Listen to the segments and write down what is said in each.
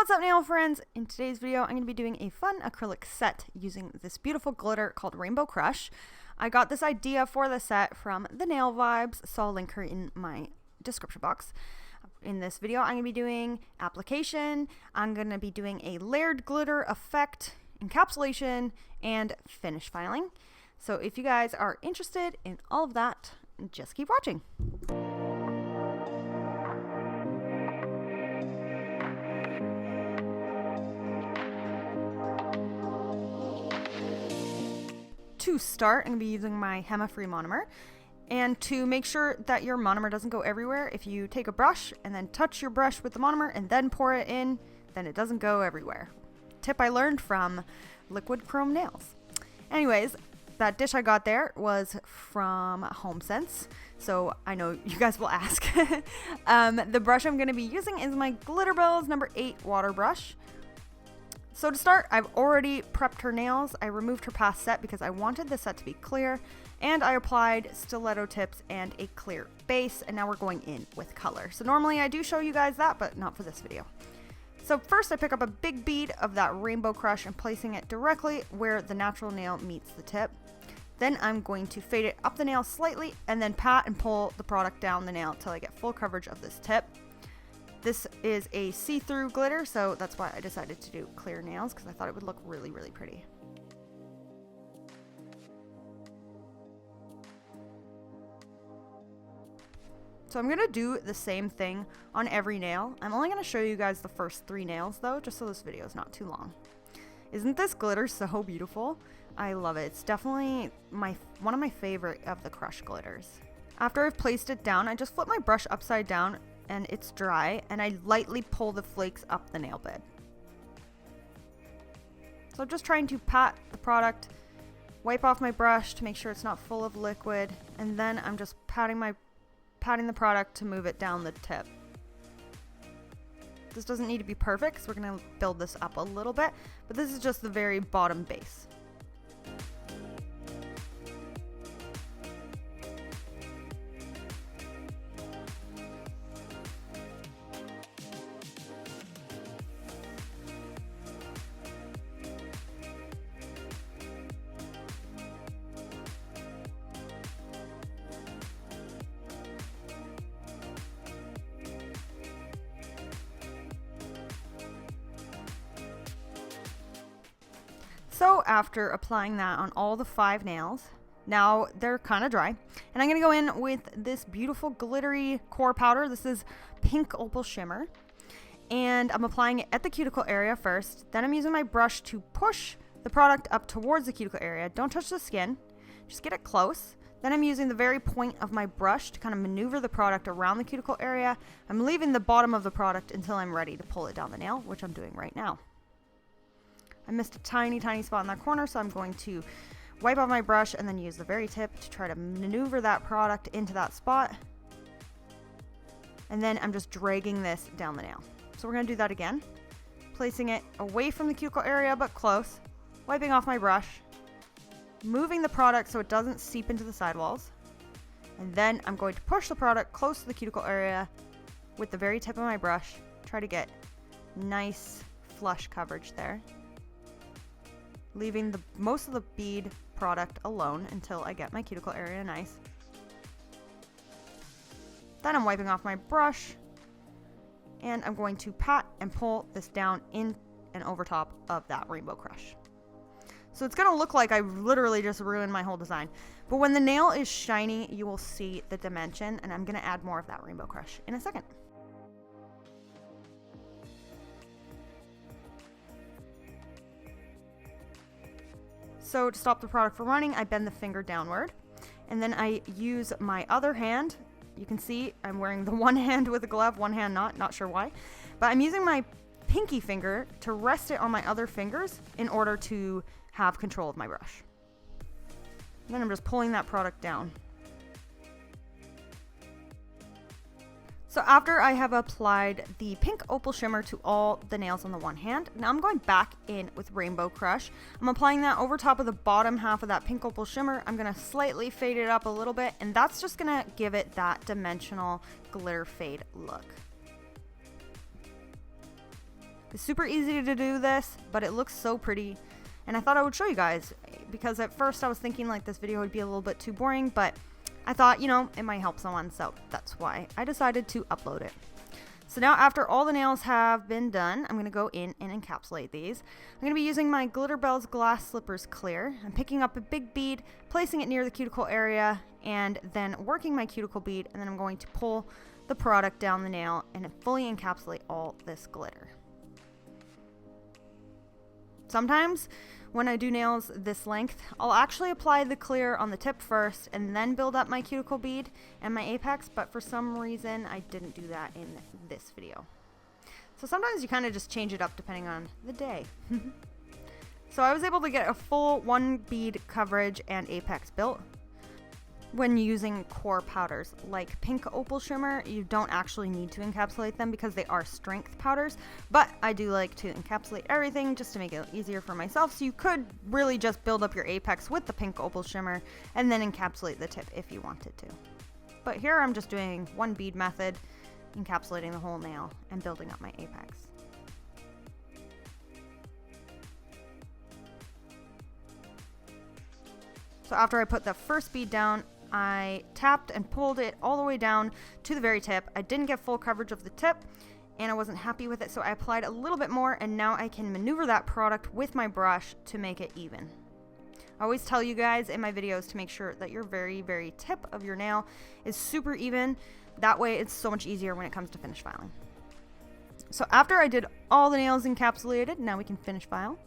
What's up, nail friends? In today's video, I'm going to be doing a fun acrylic set using this beautiful glitter called Rainbow Crush. I got this idea for the set from the Nail Vibes, so I'll link her in my description box. In this video, I'm going to be doing application, I'm going to be doing a layered glitter effect, encapsulation, and finish filing. So if you guys are interested in all of that, just keep watching. To start, I'm going to be using my Hema-free monomer. And to make sure that your monomer doesn't go everywhere, if you take a brush and then touch your brush with the monomer and then pour it in, then it doesn't go everywhere. Tip I learned from Liquid Chrome Nails. Anyways, that dish I got there was from HomeSense, so I know you guys will ask. The brush I'm going to be using is my Glitterbels number 8 water brush. So to start, I've already prepped her nails. I removed her past set because I wanted the set to be clear, and I applied stiletto tips and a clear base, and now we're going in with color. So normally I do show you guys that, but not for this video. So first I pick up a big bead of that Rainbow Crush and placing it directly where the natural nail meets the tip. Then I'm going to fade it up the nail slightly and then pat and pull the product down the nail until I get full coverage of this tip. This is a see-through glitter, so that's why I decided to do clear nails, because I thought it would look really, really pretty. So I'm going to do the same thing on every nail. I'm only going to show you guys the first 3 nails, though, just so this video is not too long. Isn't this glitter so beautiful? I love it. It's definitely one of my favorite of the Crush glitters. After I've placed it down, I just flip my brush upside down and it's dry, and I lightly pull the flakes up the nail bed. So I'm just trying to pat the product, wipe off my brush to make sure it's not full of liquid, and then I'm just patting the product to move it down the tip. This doesn't need to be perfect because we're going to build this up a little bit, but this is just the very bottom base. So after applying that on all the 5 nails, now they're kind of dry, and I'm going to go in with this beautiful glittery core powder. This is pink opal shimmer, and I'm applying it at the cuticle area first. Then I'm using my brush to push the product up towards the cuticle area. Don't touch the skin, just get it close. Then I'm using the very point of my brush to kind of maneuver the product around the cuticle area. I'm leaving the bottom of the product until I'm ready to pull it down the nail, which I'm doing right now. I missed a tiny spot in that corner, so I'm going to wipe off my brush and then use the very tip to try to maneuver that product into that spot. And then I'm just dragging this down the nail. So we're going to do that again, placing it away from the cuticle area but close, wiping off my brush, moving the product so it doesn't seep into the sidewalls, and then I'm going to push the product close to the cuticle area with the very tip of my brush, try to get nice flush coverage there, leaving most of the bead product alone until I get my cuticle area nice. Then I'm wiping off my brush, and I'm going to pat and pull this down in and over top of that Rainbow Crush. So it's going to look like I literally just ruined my whole design. But when the nail is shiny, you will see the dimension, and I'm going to add more of that Rainbow Crush in a second. So to stop the product from running, I bend the finger downward, and then I use my other hand. You can see I'm wearing the one hand with a glove, one hand not sure why. But I'm using my pinky finger to rest it on my other fingers in order to have control of my brush. And then I'm just pulling that product down. So after I have applied the pink opal shimmer to all the nails on the one hand, now I'm going back in with Rainbow Crush. I'm applying that over top of the bottom half of that pink opal shimmer. I'm going to slightly fade it up a little bit, and that's just going to give it that dimensional glitter fade look. It's super easy to do this, but it looks so pretty. And I thought I would show you guys, because at first I was thinking like this video would be a little bit too boring, but I thought, you know, it might help someone, so that's why I decided to upload it. So now after all the nails have been done, I'm going to go in and encapsulate these. I'm going to be using my Glitterbels Glass Slippers Clear. I'm picking up a big bead, placing it near the cuticle area, and then working my cuticle bead, and then I'm going to pull the product down the nail and fully encapsulate all this glitter. Sometimes when I do nails this length, I'll actually apply the clear on the tip first and then build up my cuticle bead and my apex, but for some reason I didn't do that in this video. So sometimes you kind of just change it up depending on the day. So I was able to get a full 1 bead coverage and apex built. When using core powders like pink opal shimmer, you don't actually need to encapsulate them because they are strength powders, but I do like to encapsulate everything just to make it easier for myself. So you could really just build up your apex with the pink opal shimmer and then encapsulate the tip if you wanted to. But here I'm just doing 1 bead method, encapsulating the whole nail and building up my apex. So after I put the first bead down, I tapped and pulled it all the way down to the very tip. I didn't get full coverage of the tip and I wasn't happy with it, so I applied a little bit more, and now I can maneuver that product with my brush to make it even. I always tell you guys in my videos to make sure that your very, very tip of your nail is super even. That way it's so much easier when it comes to finish filing. So after I did all the nails encapsulated, now we can finish file.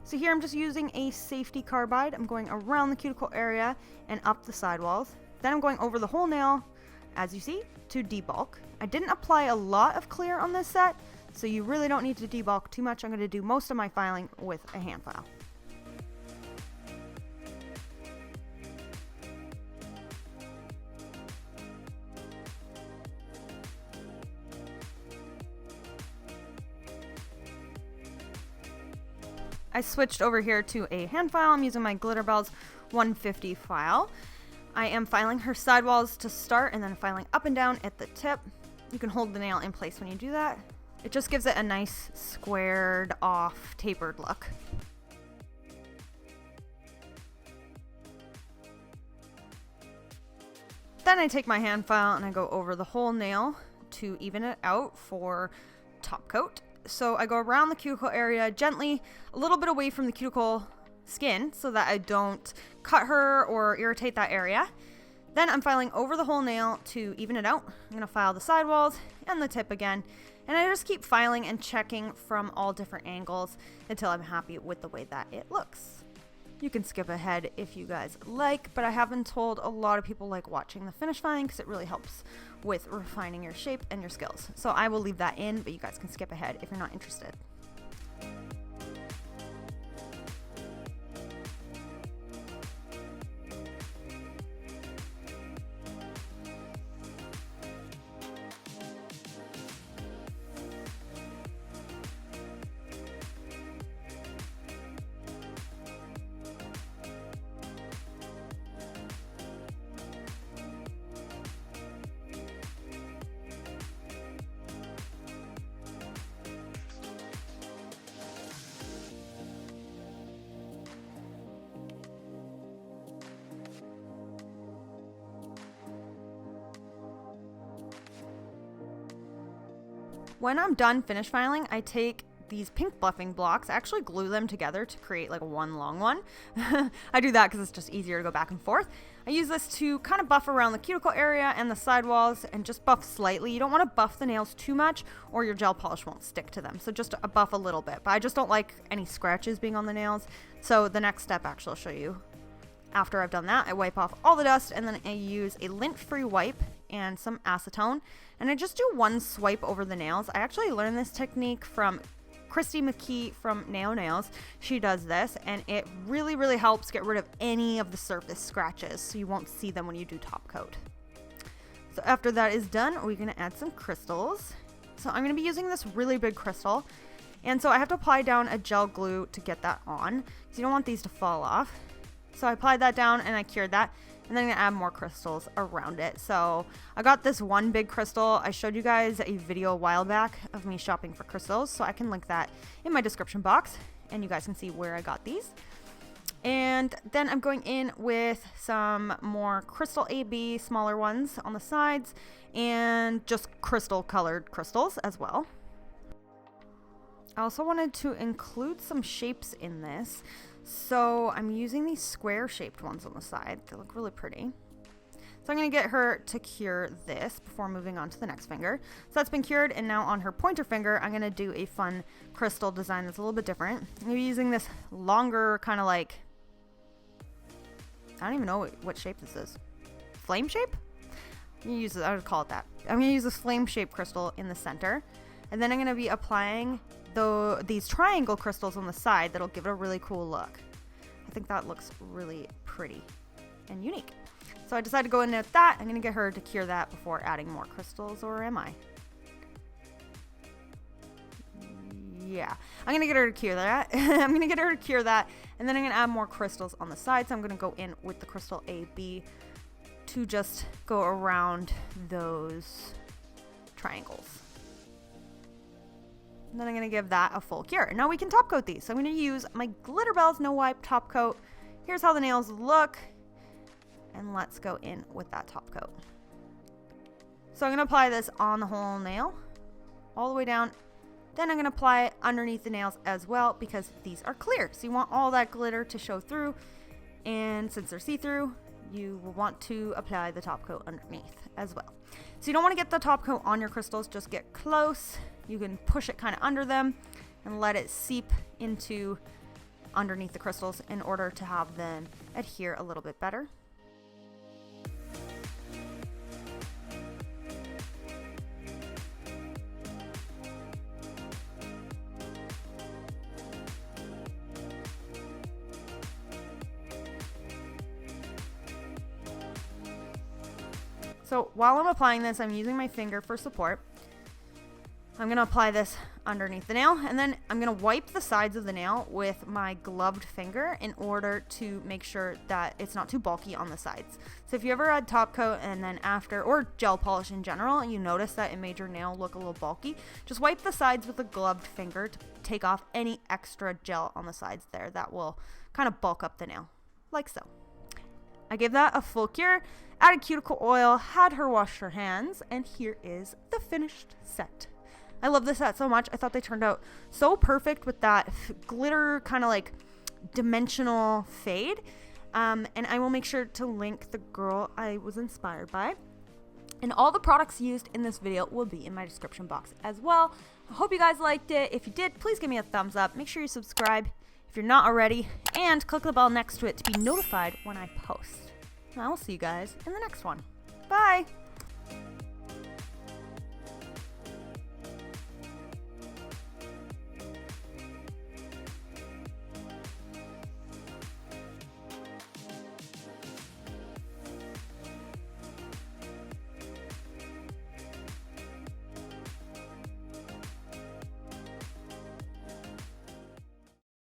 So here I'm just using a safety carbide. I'm going around the cuticle area and up the sidewalls. Then I'm going over the whole nail, as you see, to debulk. I didn't apply a lot of clear on this set, so you really don't need to debulk too much. I'm going to do most of my filing with a hand file. I switched over here to a hand file. I'm using my Glitterbels 150 file. I am filing her sidewalls to start and then filing up and down at the tip. You can hold the nail in place when you do that. It just gives it a nice squared off tapered look. Then I take my hand file and I go over the whole nail to even it out for top coat. So I go around the cuticle area gently, a little bit away from the cuticle skin so that I don't cut her or irritate that area. Then I'm filing over the whole nail to even it out. I'm going to file the sidewalls and the tip again. And I just keep filing and checking from all different angles until I'm happy with the way that it looks. You can skip ahead if you guys like, but I have been told a lot of people like watching the finish filing because it really helps with refining your shape and your skills. So I will leave that in, but you guys can skip ahead if you're not interested. When I'm done finish filing, I take these pink bluffing blocks. I actually glue them together to create like one long one. I do that because it's just easier to go back and forth. I use this to kind of buff around the cuticle area and the sidewalls and just buff slightly. You don't want to buff the nails too much or your gel polish won't stick to them. So just a buff a little bit, but I just don't like any scratches being on the nails. So the next step actually I'll show you. After I've done that, I wipe off all the dust and then I use a lint-free wipe and some acetone. And I just do one swipe over the nails. I actually learned this technique from Christy McKee from Nail Nails. She does this and it really, really helps get rid of any of the surface scratches so you won't see them when you do top coat. So after that is done, we're gonna add some crystals. So I'm gonna be using this really big crystal. And so I have to apply down a gel glue to get that on because you don't want these to fall off. So I applied that down and I cured that. And then I'm gonna add more crystals around it. So I got this one big crystal. I showed you guys a video a while back of me shopping for crystals, so I can link that in my description box and you guys can see where I got these. And then I'm going in with some more crystal AB, smaller ones on the sides, and just crystal colored crystals as well. I also wanted to include some shapes in this, so I'm using these square shaped ones on the side. They look really pretty. So I'm going to get her to cure this before moving on to the next finger. So that's been cured, and now on her pointer finger, I'm going to do a fun crystal design that's a little bit different. I'm going to be using this longer kind of like, I don't even know what shape this is. Flame shape? I would call it that. I'm going to use this flame shaped crystal in the center. And then I'm going to be applying these triangle crystals on the side that'll give it a really cool look. I think that looks really pretty and unique. So I decided to go in with that. I'm going to get her to cure that before adding more crystals, or am I? Yeah, I'm going to get her to cure that. I'm going to get her to cure that, and then I'm going to add more crystals on the side. So I'm going to go in with the crystal AB to just go around those triangles. And then I'm going to give that a full cure. Now we can top coat these. So I'm going to use my Glitterbels No Wipe top coat. Here's how the nails look. And let's go in with that top coat. So I'm going to apply this on the whole nail, all the way down. Then I'm going to apply it underneath the nails as well, because these are clear. So you want all that glitter to show through. And since they're see-through, you will want to apply the top coat underneath as well. So you don't want to get the top coat on your crystals, just get close. You can push it kind of under them and let it seep into underneath the crystals in order to have them adhere a little bit better. So while I'm applying this, I'm using my finger for support. I'm going to apply this underneath the nail, and then I'm going to wipe the sides of the nail with my gloved finger in order to make sure that it's not too bulky on the sides. So if you ever had top coat and then after, or gel polish in general, and you notice that it made your nail look a little bulky, just wipe the sides with a gloved finger to take off any extra gel on the sides there that will kind of bulk up the nail, like so. I gave that a full cure, added cuticle oil, had her wash her hands, and here is the finished set. I love this set so much. I thought they turned out so perfect with that glitter kind of like dimensional fade. And I will make sure to link the girl I was inspired by. And all the products used in this video will be in my description box as well. I hope you guys liked it. If you did, please give me a thumbs up. Make sure you subscribe if you're not already, and click the bell next to it to be notified when I post. And I will see you guys in the next one. Bye!